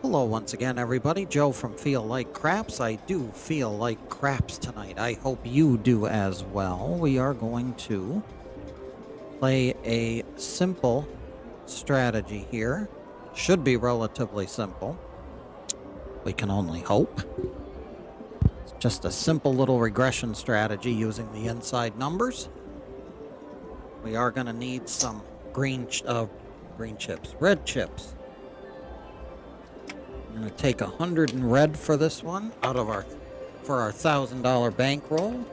Hello once again, everybody. Joe from Feel Like Craps. I do feel like craps tonight. I hope you do as well. We are going to play a simple strategy here. Should be relatively simple. We can only hope. It's just a simple little regression strategy using the inside numbers. We are going to need some red chips. I'm going to take 100 in red for this one for our $1,000 bankroll.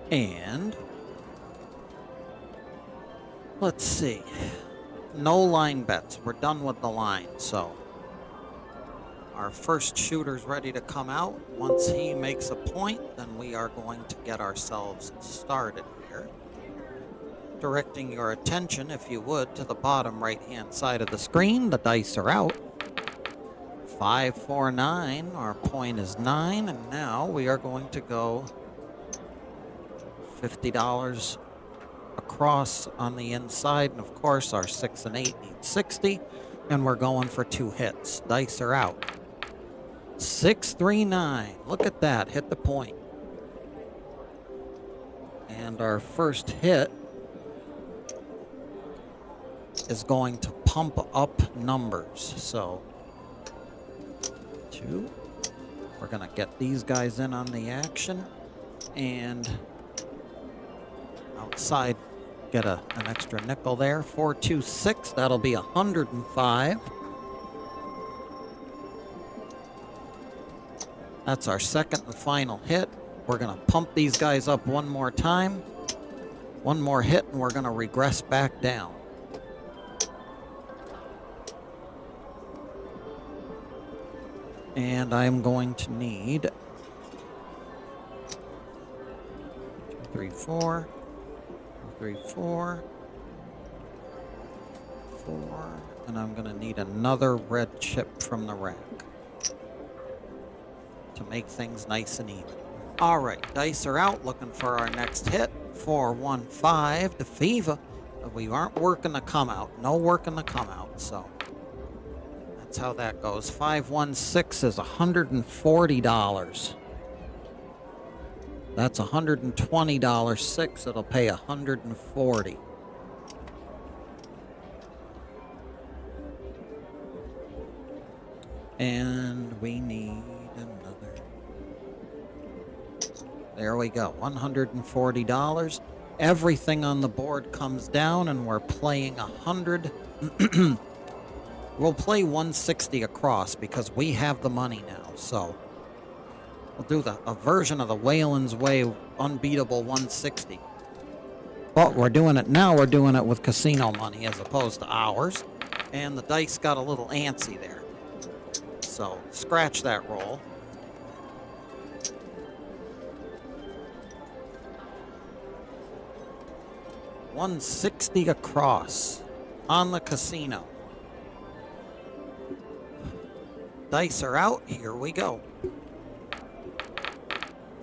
And let's see. No line bets. We're done with the line, so our first shooter's ready to come out. Once he makes a point, then we are going to get ourselves started here. Directing your attention, if you would, to the bottom right-hand side of the screen. The dice are out. 5, 4, 9. Our point is 9, and now we are going to go $50 across on the inside, and of course our 6 and 8 need 60, and we're going for 2 hits. Dice are out. 6, 3, 9. Look at that. Hit the point. And our first hit is going to pump up numbers. So 2. We're going to get these guys in on the action. And outside, get an extra nickel there. 4, 2, 6. That'll be 105. That's our second and final hit. We're going to pump these guys up one more time. One more hit, and we're going to regress back down. And I'm going to need 2, 3, 4, 3, 4, 4, and I'm going to need another red chip from the rack to make things nice and even. All right, dice are out, looking for our next hit. 4, 1, 5 to Fever. We aren't working the come out. No working the come out, so that's how that goes. 5, 1, 6 is $140. That's $120. 6, it'll pay $140. And we need another. There we go, $140. Everything on the board comes down, and we're playing 100. We'll play 160 across because we have the money now, so we'll do a version of the Whalen's Way unbeatable 160. But we're doing it now. We're doing it with casino money as opposed to ours. And the dice got a little antsy there. So scratch that roll. $160 across on the casino. Dice are out. Here we go.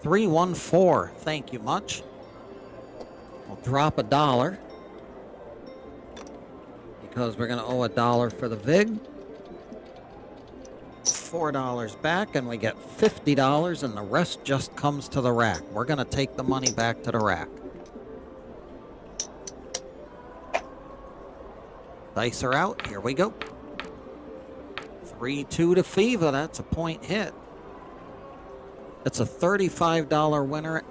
3, 1, 4. Thank you much. We'll drop $1 because we're going to owe $1 for the VIG. $4 back, and we get $50, and the rest just comes to the rack. We're going to take the money back to the rack. Dice are out. Here we go. 3, 2 to Fever. That's a point hit. It's a $35 winner.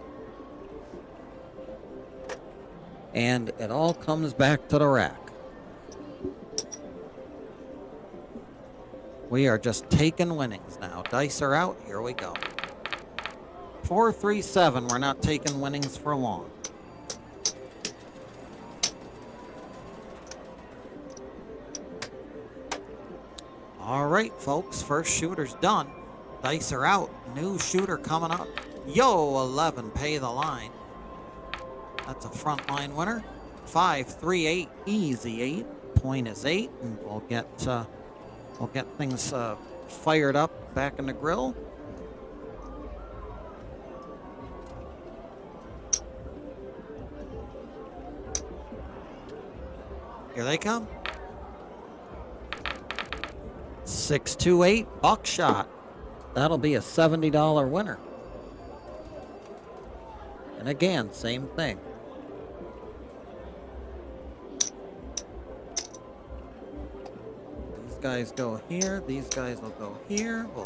And it all comes back to the rack. We are just taking winnings now. Dice are out. Here we go. 4, 3, 7. We're not taking winnings for long. All right, folks. First shooter's done. Dice are out. New shooter coming up. Yo, 11. Pay the line. That's a front line winner. 5, 3, 8. Easy 8. Point is 8, and we'll get things fired up back in the grill. Here they come. 628 buckshot. That'll be a $70 winner. And again, same thing. These guys go here. These guys will go here. We'll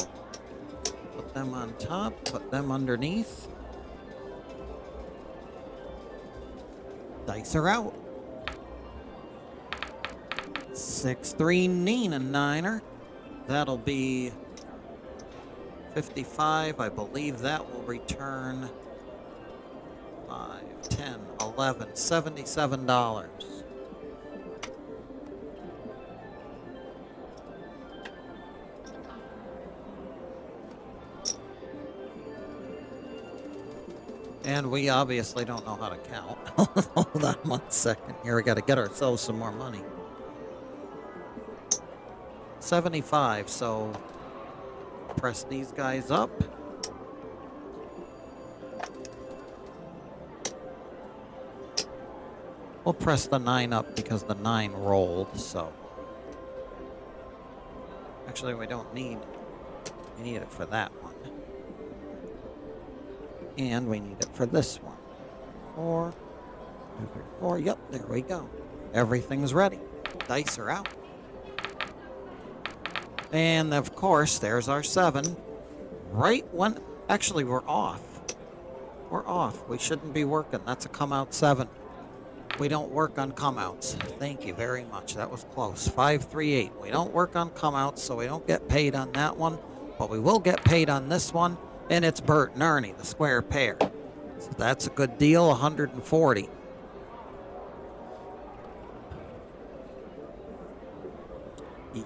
put them on top, put them underneath. Dice are out. 6-3 Nina Niner. That'll be 55. I believe that will return 5, 10, 11, $77. And we obviously don't know how to count. Hold on 1 second here. We got to get ourselves some more money. 75, so press these guys up. We'll press the 9 up because the 9 rolled, so. Actually, we don't need, we need it for that one. And we need it for this one. 4, 2, 3, 4, yep, there we go. Everything's ready. Dice are out. And of course, there's our 7. Right when, actually we're off. We're off. We shouldn't be working. That's a come out 7. We don't work on come outs. Thank you very much. That was close. 538. We don't work on come outs, so we don't get paid on that one. But we will get paid on this one. And it's Bert and Ernie, the square pair. So that's a good deal, 140.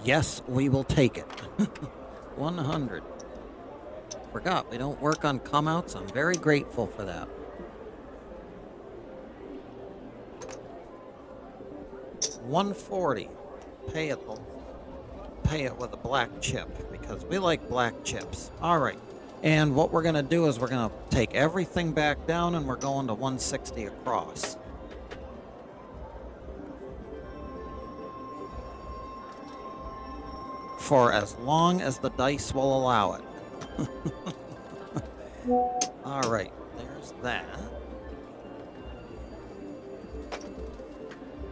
Yes, we will take it. 100. Forgot, we don't work on come-outs. I'm very grateful for that. $140. Pay it with a black chip because we like black chips. All right. And what we're going to do is we're going to take everything back down and we're going to 160 across. For as long as the dice will allow it. All right, there's that.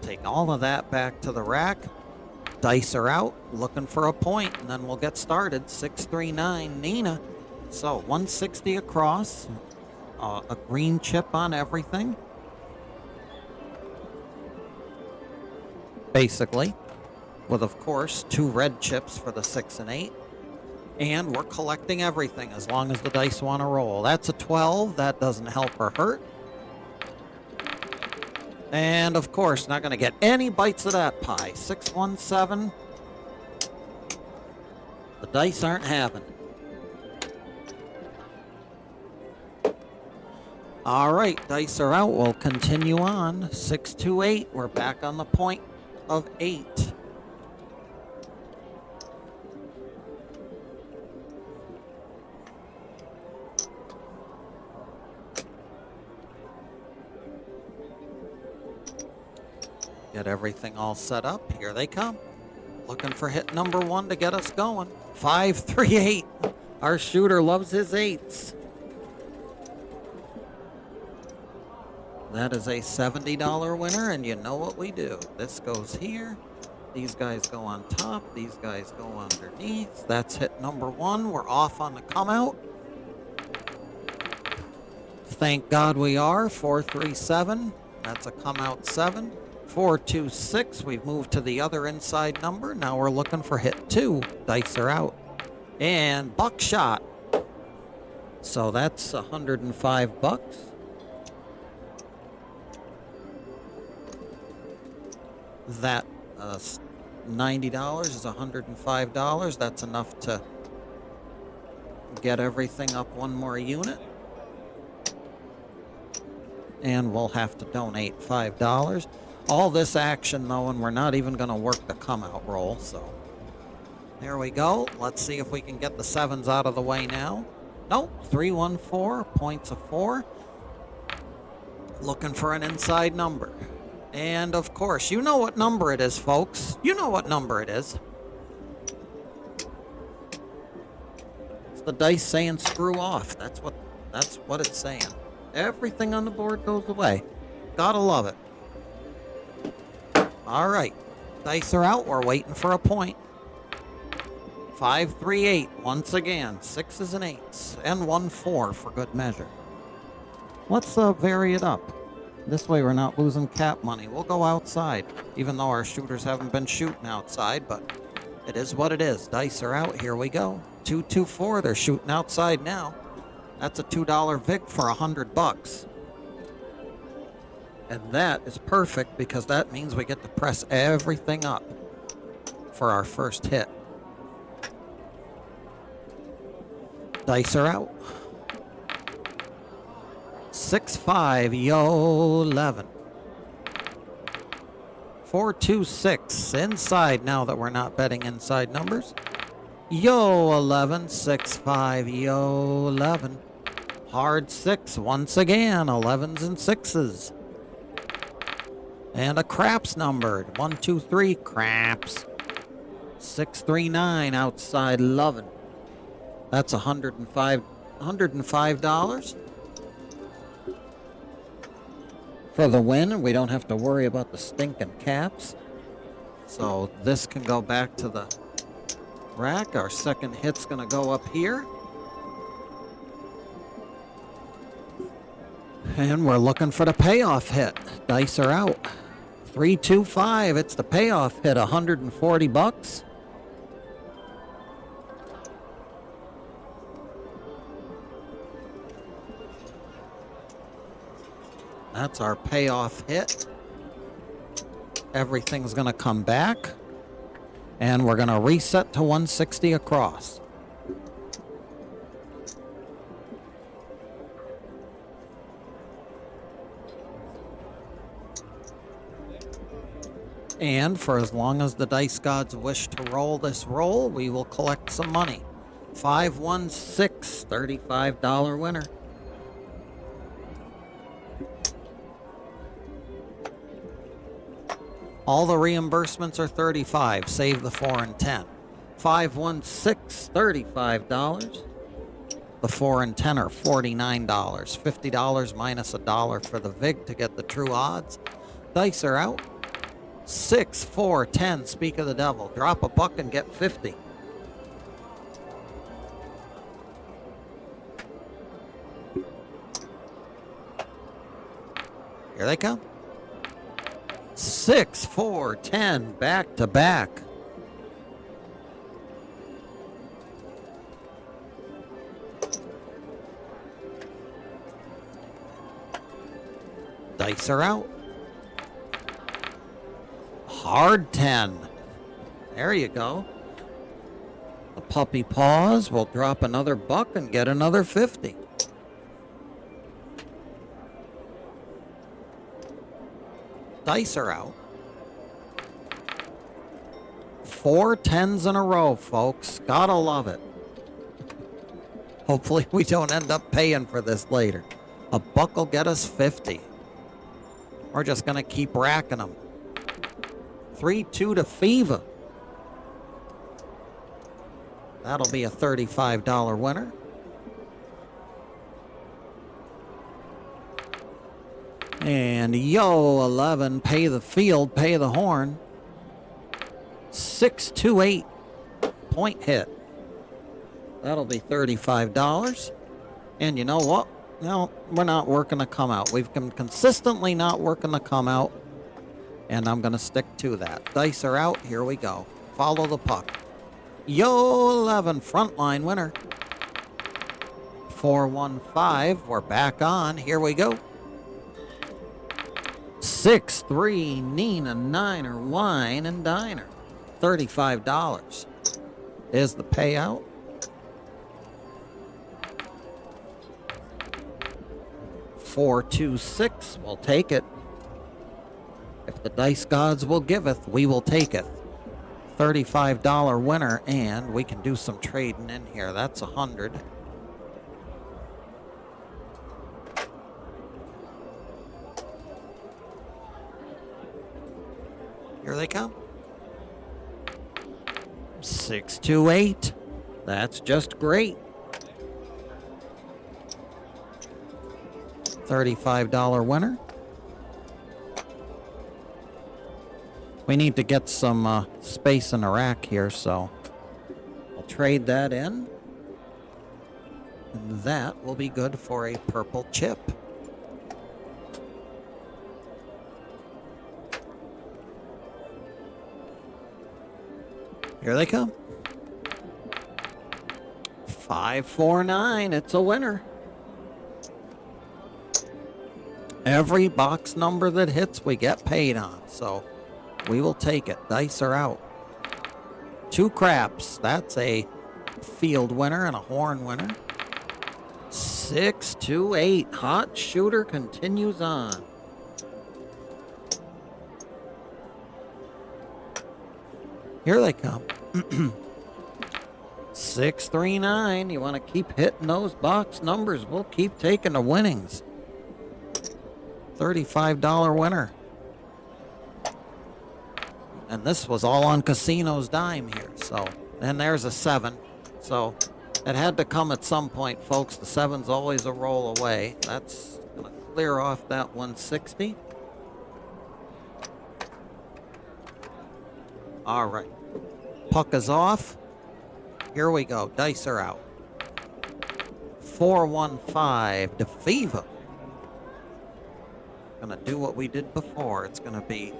Take all of that back to the rack. Dice are out, looking for a point, and then we'll get started. 639 Nina. So 160 across, a green chip on everything. Basically. With, of course, 2 red chips for the 6 and 8. And we're collecting everything as long as the dice want to roll. That's a 12. That doesn't help or hurt. And, of course, not going to get any bites of that pie. 617. The dice aren't having it. All right, dice are out. We'll continue on. 628. We're back on the point of 8. Get everything all set up. Here they come. Looking for hit number 1 to get us going. 538. Our shooter loves his 8s. That is a $70 winner, and you know what we do. This goes here. These guys go on top. These guys go underneath. That's hit number 1. We're off on the come out. Thank God we are. 437. That's a come out 7. 426. We've moved to the other inside number. Now we're looking for hit 2. Dice are out. And buckshot. So that's $105. That $90 is $105. That's enough to get everything up 1 more unit. And we'll have to donate $5. All this action, though, and we're not even going to work the come-out roll, so there we go. Let's see if we can get the 7s out of the way now. Nope, 314, points of 4. Looking for an inside number. And of course, you know what number it is, folks. You know what number it is. It's the dice saying screw off. That's what it's saying. Everything on the board goes away. Gotta love it. All right. Dice are out. We're waiting for a point. 5, 3, 8. Once again, 6s and 8s. And 1, 4 for good measure. Let's vary it up. This way we're not losing cap money. We'll go outside, even though our shooters haven't been shooting outside, but it is what it is. Dice are out. Here we go. 2, 2, 4. They're shooting outside now. That's a $2 VIG for $100. And that is perfect because that means we get to press everything up for our first hit. Dice are out. 6, 5, yo, 11. 4, 2, 6. Inside now that we're not betting inside numbers. Yo, 11. 6, 5, yo, 11. Hard 6 once again. 11s and 6s. And a craps numbered. 1, 2, 3. Craps. 6, 3, 9. Outside 11. That's $105. For the win, we don't have to worry about the stinking caps. So this can go back to the rack. Our second hit's going to go up here. And we're looking for the payoff hit. Dice are out. 3, 2, 5. It's the payoff hit. $140. That's our payoff hit. Everything's going to come back. And we're going to reset to 160 across. And for as long as the dice gods wish to roll this roll, we will collect some money. 5, 1, 6, $35 winner. All the reimbursements are $35. Save the 4 and 10. 5, 1, 6, $35. The 4 and 10 are $49. $50 minus $1 for the VIG to get the true odds. Dice are out. 6, 4, 10. Speak of the devil. Drop a buck and get 50. Here they come. 6, 4, 10, back to back. Dice are out. Hard 10. There you go. The puppy paws will drop another buck and get another 50. Dice are out. 4 10s in a row, folks. Gotta love it. Hopefully we don't end up paying for this later. A buck will get us 50. We're just gonna keep racking them. 3, 2 to Fever. That'll be a $35 winner. And yo, 11, pay the field, pay the horn. 6, 2, 8, point hit. That'll be $35. And you know what? No, we're not working to come out. We've been consistently not working to come out. And I'm going to stick to that. Dice are out. Here we go. Follow the puck. Yo, 11, frontline winner. 4, 1, 5. We're back on. Here we go. 6, 3, Nina, Niner, Wine, and Diner. $35 is the payout. Four, 2, 6. We'll take it. If the dice gods will giveth, we will take it. $35 winner, and we can do some trading in here. That's 100. Here they come. 628. That's just great. $35 winner. We need to get some space in the rack here, so I'll trade that in. And that will be good for a purple chip. Here they come. 549. It's a winner. Every box number that hits, we get paid on. So we will take it. Dice are out. 2 craps. That's a field winner and a horn winner. 628. Hot shooter continues on. Here they come. 639. You want to keep hitting those box numbers. We'll keep taking the winnings. $35 winner. And this was all on Casino's dime here. So, and there's a 7. So it had to come at some point, folks. The 7's always a roll away. That's going to clear off that 160. All right. Puck is off. Here we go. Dice are out. 415. DeFeeva. Gonna do what we did before. It's gonna be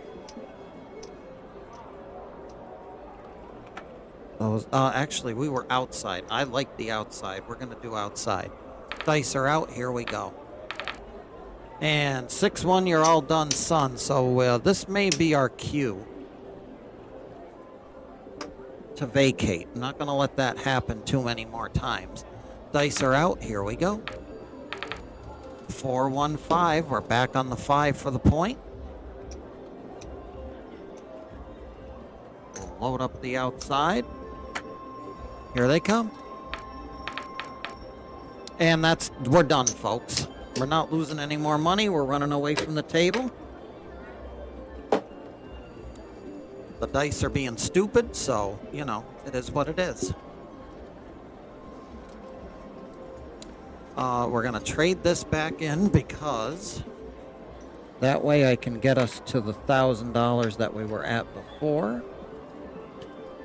those. Actually, we were outside. I like the outside. We're gonna do outside. Dice are out. Here we go. And 6-1. You're all done, son. So this may be our cue to vacate. I'm not gonna let that happen too many more times. Dice are out. Here we go. 415. We're back on the 5 for the point. We'll load up the outside. Here they come. And we're done, folks. We're not losing any more money. We're running away from the table. The dice are being stupid, so, you know, it is what it is. We're going to trade this back in because that way I can get us to the $1,000 that we were at before.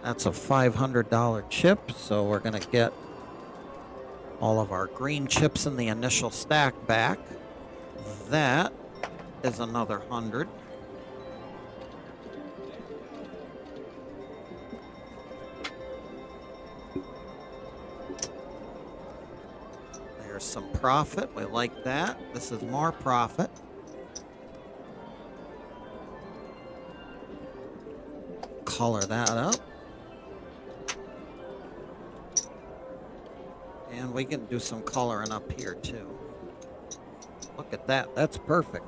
That's a $500 chip, so we're going to get all of our green chips in the initial stack back. That is another 100. There's some profit. We like that. This is more profit. Color that up. And we can do some coloring up here too. Look at that. That's perfect.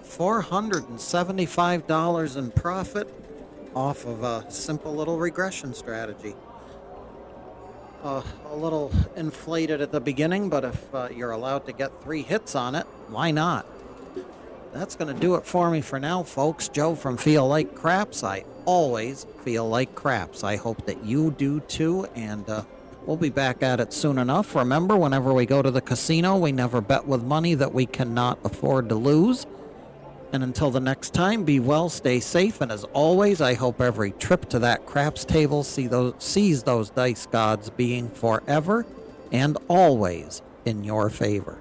$475 in profit off of a simple little regression strategy. A little inflated at the beginning, but if you're allowed to get 3 hits on it, why not? That's going to do it for me for now, folks. Joe from Feel Like Craps. I always feel like craps. I hope that you do too, and we'll be back at it soon enough. Remember, whenever we go to the casino, we never bet with money that we cannot afford to lose. And until the next time, be well, stay safe, and as always, I hope every trip to that craps table sees those dice gods being forever and always in your favor.